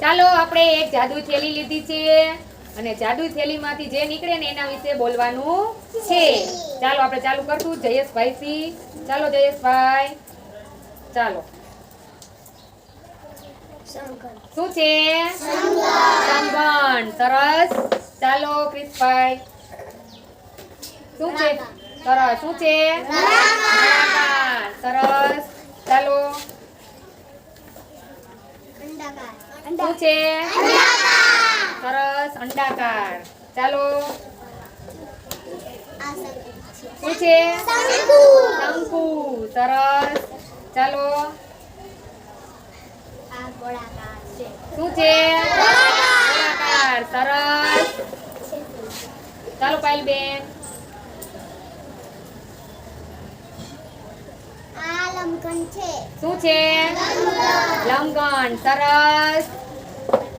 ચાલો આપણે એક જાદુ થેલી લીધી છે અને જાદુ થેલીમાંથી જે નીકળે ને એના વિશે બોલવાનું છે. ચાલો આપણે ચાલુ કરશું જયેશભાઈ થી. ચાલો જયેશભાઈ, ચાલો. શું છે? સમઘન. સરસ. ચાલો ક્રિશભાઈ, શું છે? સરસ. શું છે? નળાકાર. સરસ. ચાલો. શું છે? સરસ. અંડાકાર. ચાલો. શું છે? શંકુ. સરસ. ચાલો. શું છે? ગોળાકાર. સરસ. ચાલો પાયલબેન. લંબઘન છે. શું છે? લંબઘન. સરસ.